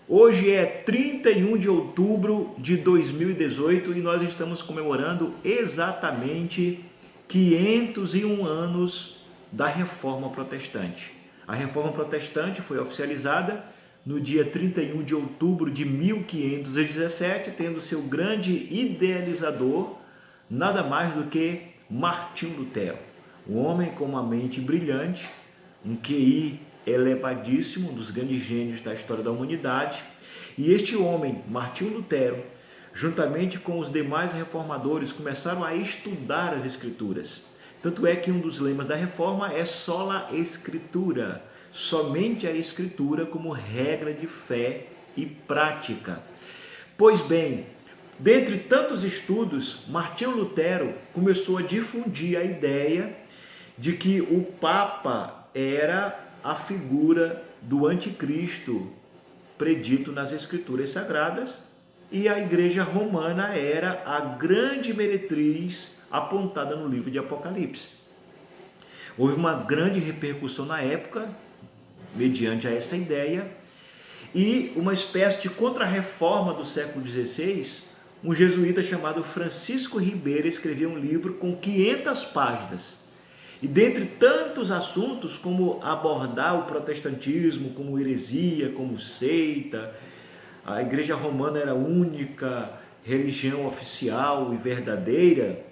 Hoje é 31 de outubro de 2018 e nós estamos comemorando exatamente 501 anos da Reforma Protestante. A Reforma Protestante foi oficializada no dia 31 de outubro de 1517, tendo seu grande idealizador nada mais do que Martinho Lutero, um homem com uma mente brilhante, um QI elevadíssimo, um dos grandes gênios da história da humanidade. E este homem, Martinho Lutero, juntamente com os demais reformadores, começaram a estudar as Escrituras. Tanto é que um dos lemas da reforma é sola escritura, somente a Escritura como regra de fé e prática. Pois bem, dentre tantos estudos, Martinho Lutero começou a difundir a ideia de que o Papa era a figura do anticristo predito nas Escrituras Sagradas e a Igreja Romana era a grande meretriz apontada no livro de Apocalipse. Houve uma grande repercussão na época, mediante a essa ideia, e uma espécie de contra-reforma do século XVI, um jesuíta chamado Francisco Ribeira escreveu um livro com 500 páginas. E dentre tantos assuntos, como abordar o protestantismo como heresia, como seita, a Igreja Romana era a única religião oficial e verdadeira,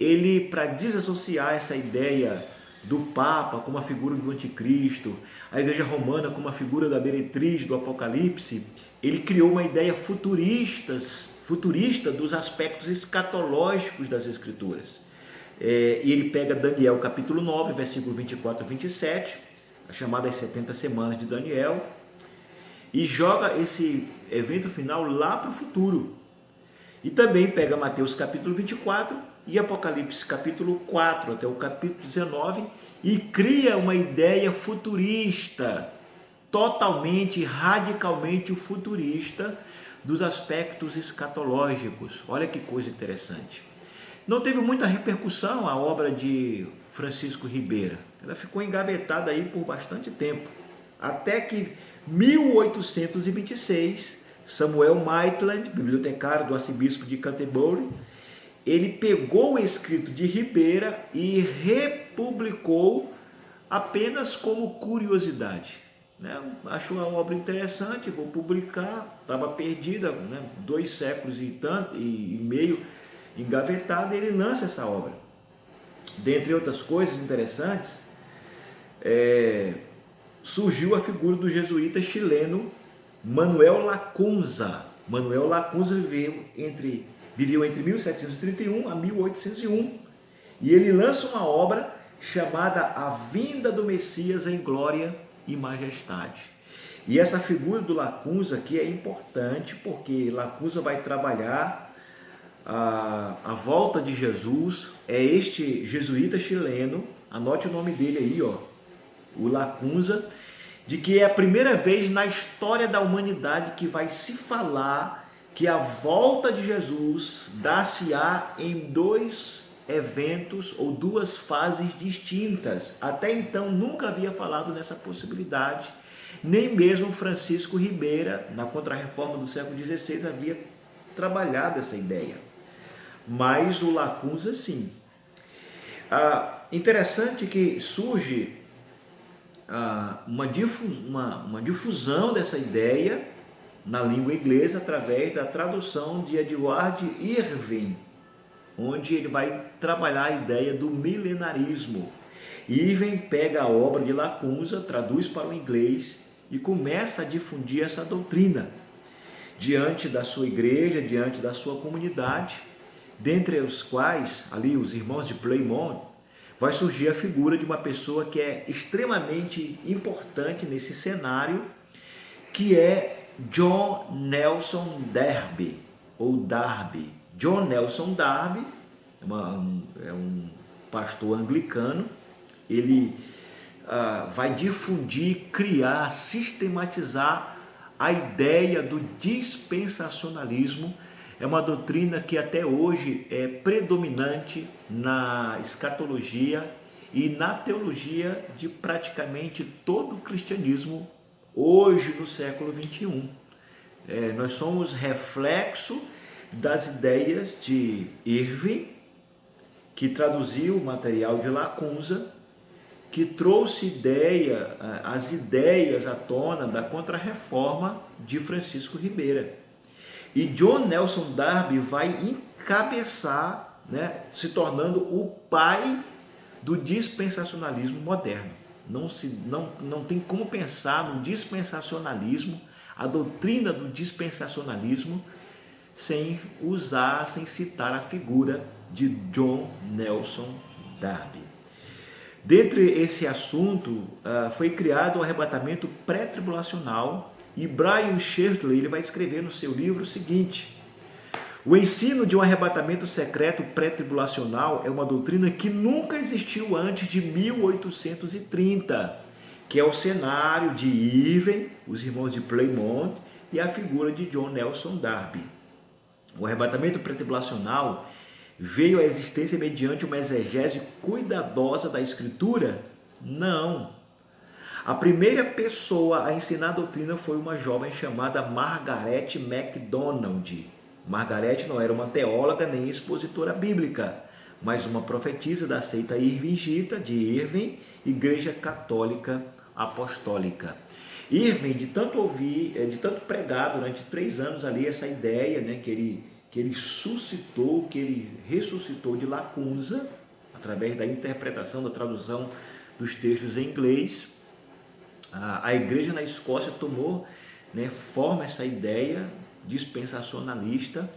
ele, para desassociar essa ideia do Papa como a figura do anticristo, a Igreja Romana como a figura da meretriz do Apocalipse, ele criou uma ideia futurista dos aspectos escatológicos das Escrituras. E ele pega Daniel capítulo 9, versículo 24 a 27, as chamadas 70 semanas de Daniel, e joga esse evento final lá para o futuro. E também pega Mateus capítulo 24 e Apocalipse capítulo 4 até o capítulo 19 e cria uma ideia futurista, totalmente, radicalmente futurista dos aspectos escatológicos. Olha que coisa interessante. Não teve muita repercussão a obra de Francisco Ribeira. Ela ficou engavetada aí por bastante tempo. Até que 1826, Samuel Maitland, bibliotecário do arcebispo de Canterbury, ele pegou o escrito de Ribeira e republicou apenas como curiosidade. Achou a obra interessante, vou publicar, estava perdida, 2 séculos e meio engavetada, e ele lança essa obra. Dentre outras coisas interessantes, surgiu a figura do jesuíta chileno Manuel Lacunza. Manuel Lacunza viveu entre 1731 a 1801 e ele lança uma obra chamada A Vinda do Messias em Glória e Majestade. E essa figura do Lacunza aqui é importante porque Lacunza vai trabalhar a volta de Jesus. É este jesuíta chileno, anote o nome dele aí, o Lacunza, de que é a primeira vez na história da humanidade que vai se falar que a volta de Jesus dá-se-á em 2 eventos ou 2 fases distintas. Até então nunca havia falado nessa possibilidade, nem mesmo Francisco Ribeira, na Contra-Reforma do século XVI, havia trabalhado essa ideia. Mas o Lacunza sim. Interessante que surge uma difusão dessa ideia na língua inglesa através da tradução de Edward Irving, onde ele vai trabalhar a ideia do milenarismo. Irving pega a obra de Lacunza, traduz para o inglês e começa a difundir essa doutrina diante da sua igreja, diante da sua comunidade, dentre os quais, ali, os irmãos de Plymouth, vai surgir a figura de uma pessoa que é extremamente importante nesse cenário, que é John Nelson Darby, ou Darby. John Nelson Darby é um pastor anglicano. Ele vai difundir, criar, sistematizar a ideia do dispensacionalismo. É uma doutrina que até hoje é predominante na escatologia e na teologia de praticamente todo o cristianismo hoje no século XXI. nós somos reflexo das ideias de Irving, que traduziu o material de Lacunza, que trouxe as ideias à tona da Contra-Reforma de Francisco Ribeira. E John Nelson Darby vai encabeçar, se tornando o pai do dispensacionalismo moderno. Não tem como pensar no dispensacionalismo, a doutrina do dispensacionalismo, sem citar a figura de John Nelson Darby. Dentre esse assunto, foi criado o arrebatamento pré-tribulacional, e Brian Shirtley ele vai escrever no seu livro o seguinte: o ensino de um arrebatamento secreto pré-tribulacional é uma doutrina que nunca existiu antes de 1830, que é o cenário de Irving, os irmãos de Plymouth e a figura de John Nelson Darby. O arrebatamento pré-tribulacional veio à existência mediante uma exegese cuidadosa da Escritura? Não. A primeira pessoa a ensinar a doutrina foi uma jovem chamada Margaret MacDonald. Margaret não era uma teóloga nem expositora bíblica, mas uma profetisa da seita irvingita de Irving, Igreja Católica Apostólica. Irving, de tanto pregar durante 3 anos ali essa ideia, que ele suscitou, que ele ressuscitou de Lacunza, através da interpretação, da tradução dos textos em inglês, a igreja na Escócia tomou forma essa ideia dispensacionalista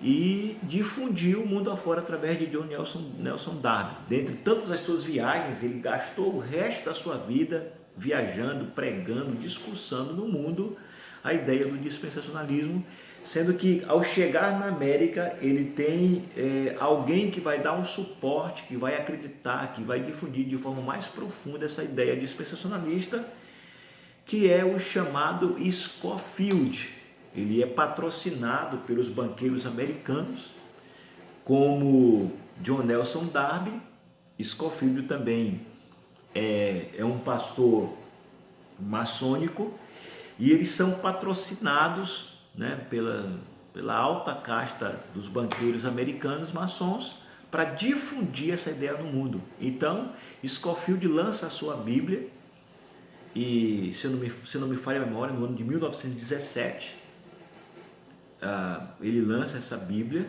e difundiu o mundo afora através de John Nelson Darby. Dentre tantas as suas viagens, ele gastou o resto da sua vida viajando, pregando, discursando no mundo a ideia do dispensacionalismo, sendo que ao chegar na América ele tem alguém que vai dar um suporte, que vai acreditar, que vai difundir de forma mais profunda essa ideia dispensacionalista, que é o chamado Scofield. Ele é patrocinado pelos banqueiros americanos, como John Nelson Darby. Scofield também é um pastor maçônico, e eles são patrocinados pela alta casta dos banqueiros americanos maçons para difundir essa ideia no mundo. Então, Scofield lança a sua Bíblia, e se não me falha a memória, no ano de 1917, ele lança essa Bíblia,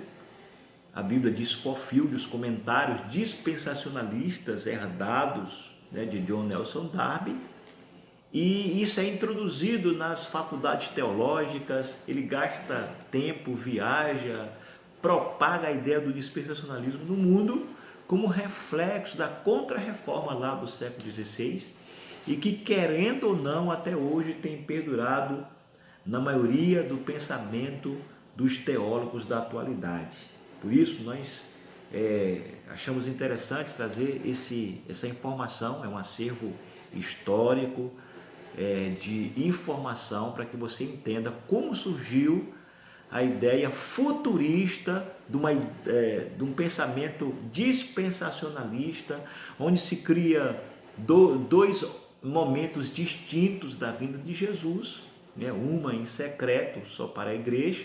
a Bíblia de Scofield, os comentários dispensacionalistas herdados de John Nelson Darby, e isso é introduzido nas faculdades teológicas. Ele gasta tempo, viaja, propaga a ideia do dispensacionalismo no mundo como reflexo da Contra-Reforma lá do século XVI, e que, querendo ou não, até hoje tem perdurado na maioria do pensamento dos teólogos da atualidade. Por isso nós achamos interessante trazer essa informação. É um acervo histórico de informação para que você entenda como surgiu a ideia futurista de um pensamento dispensacionalista, onde se cria dois momentos distintos da vinda de Jesus, uma em secreto só para a igreja.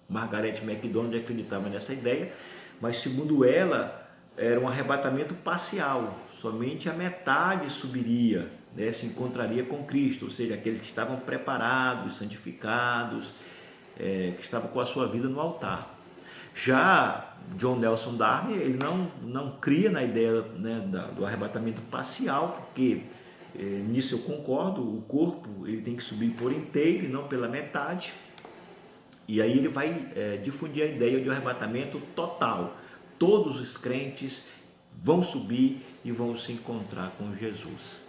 Margaret MacDonald acreditava nessa ideia, mas segundo ela era um arrebatamento parcial, somente a metade subiria, se encontraria com Cristo, ou seja, aqueles que estavam preparados, santificados, que estavam com a sua vida no altar. Já John Nelson Darby, ele não cria na ideia do arrebatamento parcial, porque nisso eu concordo, o corpo ele tem que subir por inteiro e não pela metade. E aí ele vai difundir a ideia de um arrebatamento total. Todos os crentes vão subir e vão se encontrar com Jesus.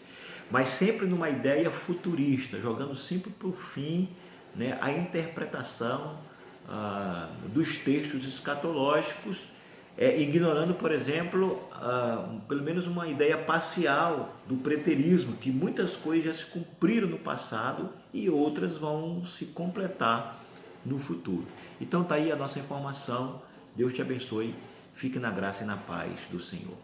Mas sempre numa ideia futurista, jogando sempre para o fim a interpretação dos textos escatológicos, ignorando, por exemplo, pelo menos uma ideia parcial do preterismo, que muitas coisas já se cumpriram no passado e outras vão se completar no futuro. Então está aí a nossa informação. Deus te abençoe. Fique na graça e na paz do Senhor.